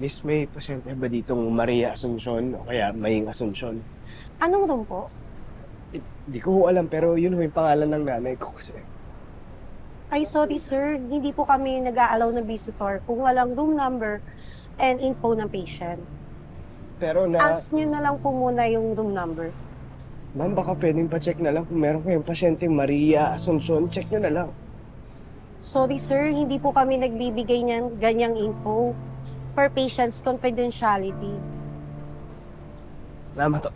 Miss, may pasyente ba ditong Maria Asuncion o kaya Maying Asuncion? Anong room po? Di ko ho alam pero yun ho yung pangalan ng nanay ko kasi. Ay, sorry sir. Hindi po kami nag-a-allow na visitor kung walang room number and info ng patient. Pero Ask nyo na lang po muna yung room number. ma'am, baka pwedeng pa-check na lang kung meron kayong pasyente Maria Asuncion. Check nyo na lang. Sorry sir, hindi po kami nagbibigay niyan ganyang info for patient's confidentiality. Mama to.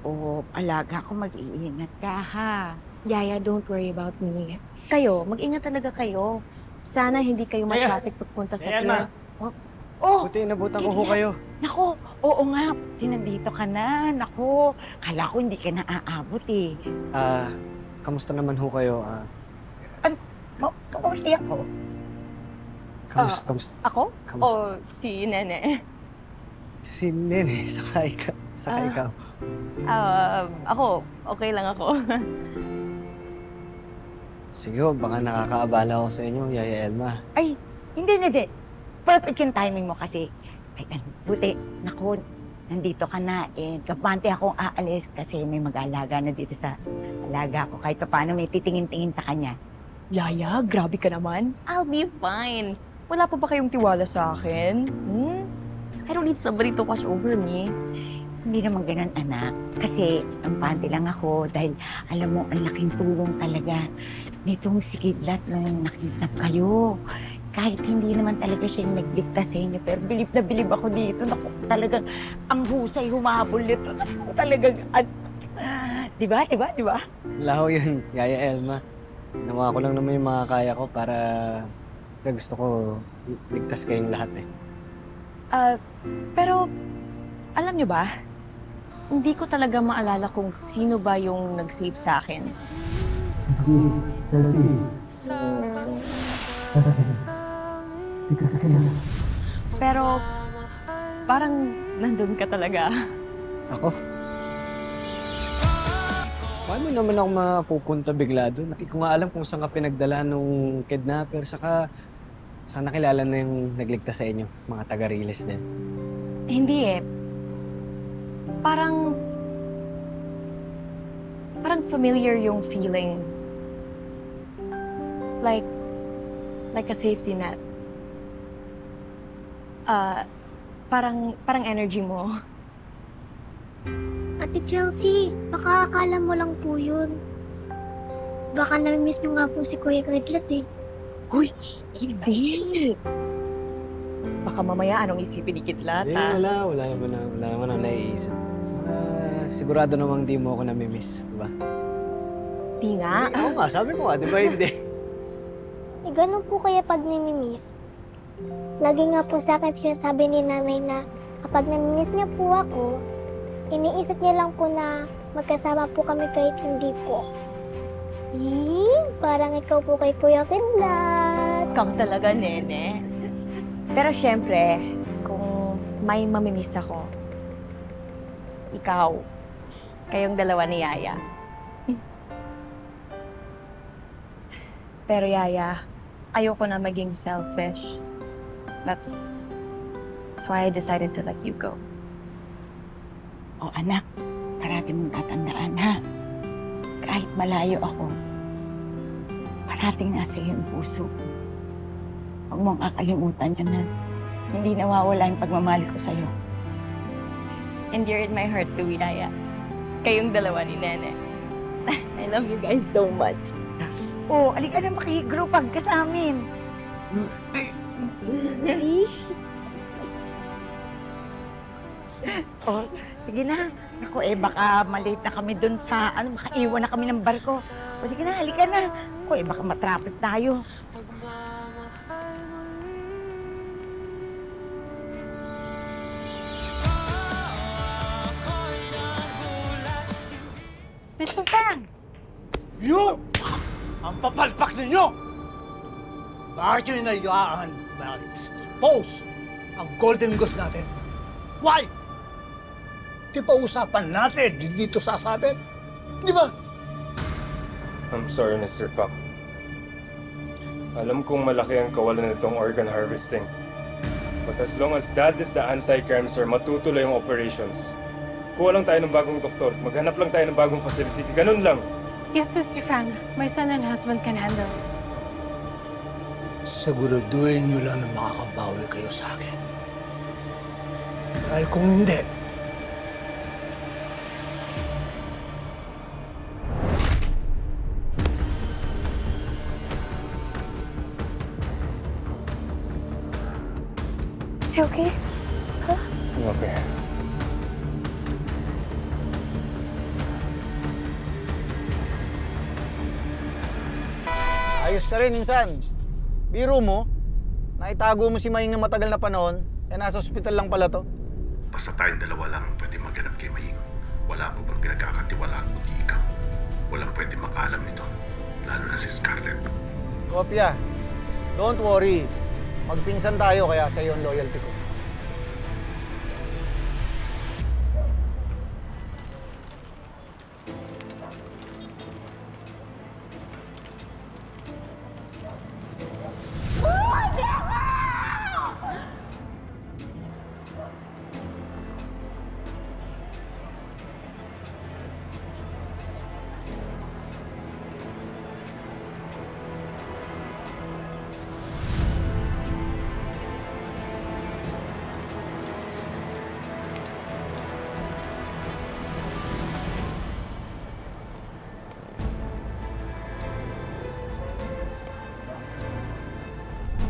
Oo, alaga ko, mag-iingat ka ha. Yaya, don't worry about me. Kayo, mag-ingat talaga kayo. Sana hindi kayo ma-traffic pagpunta sa Ayan, Ma. club. Oh, Buti inabutan ko ho kayo. nako, oo nga, tinandito ka na. Nako, kala ko hindi ka na aabot eh. Kamusta naman ho kayo? Kaunti ako. Kamusta? Ako? Kamusta? O si Nene? Si Nene, saka ikaw. Ako, okay lang ako. Sige ho, baka nakakaabala ako sa inyo, Yaya Elma. Ay, hindi. Perfect yung timing mo kasi. Ay, buti, nako, nandito ka na. Kapante akong aalis kasi may mag-aalaga na dito sa alaga ko. Kahit paano may titingin-tingin sa kanya. Yaya, grabe ka naman. I'll be fine. Wala pa ba kayong tiwala sa akin? I don't need somebody to watch over me. Hindi naman ganun, anak. Kasi kampante lang ako dahil alam mo, ang laking tulong talaga nitong si Kidlat nung nakidnap kayo. Kahit hindi naman talaga siya yung nagligtas sa inyo, pero bilib na bilib ako dito. Naku, talagang ang husay humabol nito. Naku, talagang, diba? Laho yun, Yaya Elma. Nawa ko lang naman yung mga kaya ko para gusto ko ligtas kayong lahat eh. Pero, alam nyo ba? Hindi ko talaga maalala kung sino ba yung nag-save sa akin. Pero, parang nandun ka talaga. Ako? Paano naman ako mapupunta bigla doon? Hindi ko nga alam kung saan ka pinagdala nung kidnapper. Saka, sana kilala na yung nagligtas sa inyo, mga taga-Riles din. Hindi eh. Parang familiar yung feeling. Like a safety net. Parang energy mo. Ate Chelsea, baka akala mo lang po yun. Baka namimiss nyo nga po si Kuya Kidlat eh. Uy, hindi. Baka mamaya anong isipin ni Kidlat, Hindi, ha? wala naman ang naiisip. Saka, sigurado namang di mo ako namimiss, di ba? Di nga. Oo nga, sabi ko nga, di ba hindi? Eh, ganun po kaya pag namimiss. Lagi nga po sa akin sinasabi ni nanay na kapag namimiss niya po ako, iniisip niya lang po na magkasama po kami kahit hindi po. Parang ikaw po kay Kuya Kidlat. Ikaw talaga, Nene. Pero syempre, kung may mamimiss ako, ikaw, kayong dalawa ni Yaya. Pero Yaya, ayoko na maging selfish. That's why I decided to let you go. O anak, parati mong tatandaan ha. Kahit malayo ako, parating nasa iyo ang puso ko. Huwag mong kakalimutan yan na hindi nawawala yung pagmamahal ko sa'yo. And you're in my heart too, Yaya. Kayong dalawa ni Nene. I love you guys so much. Oh, alika na makikigropag ka sa amin. Oh, sige na. Ako baka malate na kami dun sa, makaiwan na kami ng barko. O sige na, halika na. Ako baka matraffic tayo. Mr. Fang! Yun! Ang papalpak ninyo! Bakit nyo inayaan na expose ang Golden Goose natin? Why? Di ba usapan natin dito sasabit? Di ba? I'm sorry, Mr. Pak. Alam kong malaki ang kawalan nitong organ harvesting. But as long as that is the anti-crime, sir, matutuloy ang operations. Kuha lang tayo ng bagong doktor, maghanap lang tayo ng bagong facility, ganun lang. Yes, Mr. Fang. My son and husband can handle it. Siguraduhin nyo lang na makakabawi kayo sa akin. Dahil kung hindi, You okay? Okay. Ayos ka rin minsan. Biro mo, naitago mo si Maying na matagal na panahon, nasa ospital lang pala to. Basta tayong dalawa lang ang pwede maghanap kay Maying. Wala mo bang pinagkakatiwalaan kundi ikaw? Walang pwede makaalam nito, lalo na si Scarlett. Kopya, don't worry. Magpinsan tayo kaya sa iyo ang loyalty ko.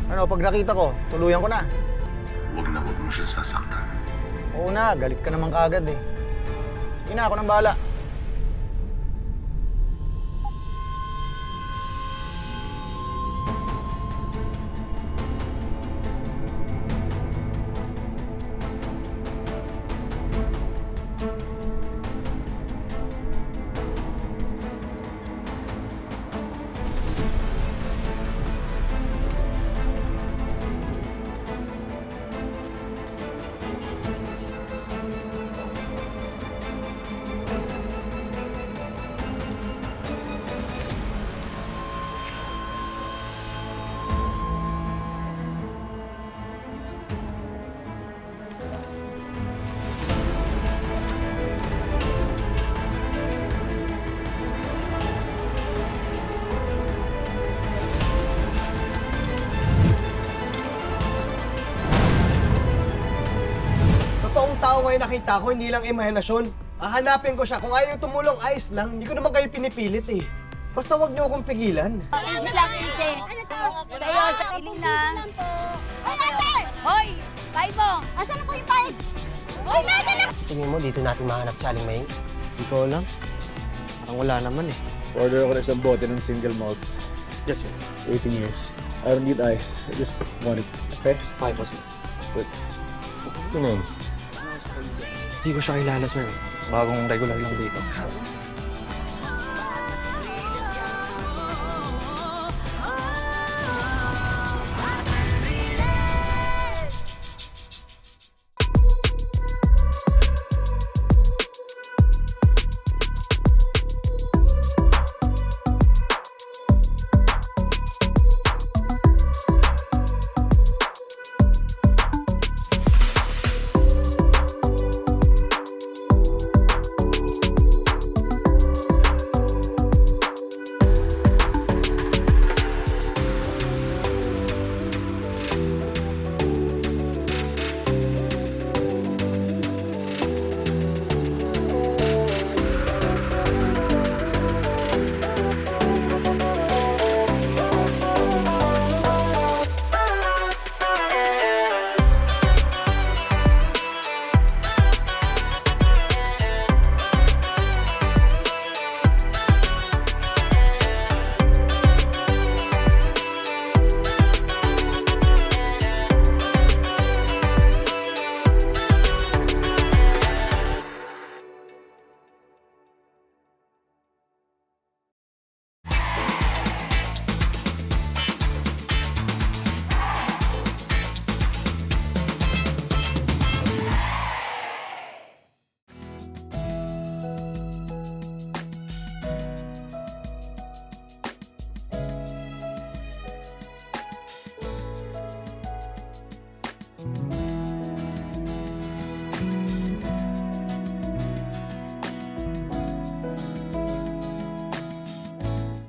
Ano, pag nakita ko, tuluyan ko na. Huwag na huwag mo siyang sasaktan. Oo na, galit ka naman kaagad eh. Sige na, ako nang bahala. Totoong tao ngayon nakita ko, hindi lang imahinasyon. Hahanapin ko siya. Kung ayaw tumulong, ayos lang. Hindi ko naman kayo pinipilit eh. Basta wag niyo akong pigilan. Easy lang, easy. Sa'yo, sa piling na. Hoy! Bye mo! Asan po yung pipe? Hoy, nasa na! Tingin mo, dito natin mahanap si Aling Maying? Hindi ko alam. Parang wala naman eh. Order ako ng isang bote ng single malt. Yes, sir. 18 years. I don't need ice. I just want it. Okay? Okay po, sir. Good. Sino yun? Hindi ko siya kilala, sir. Bagong regular lang dito.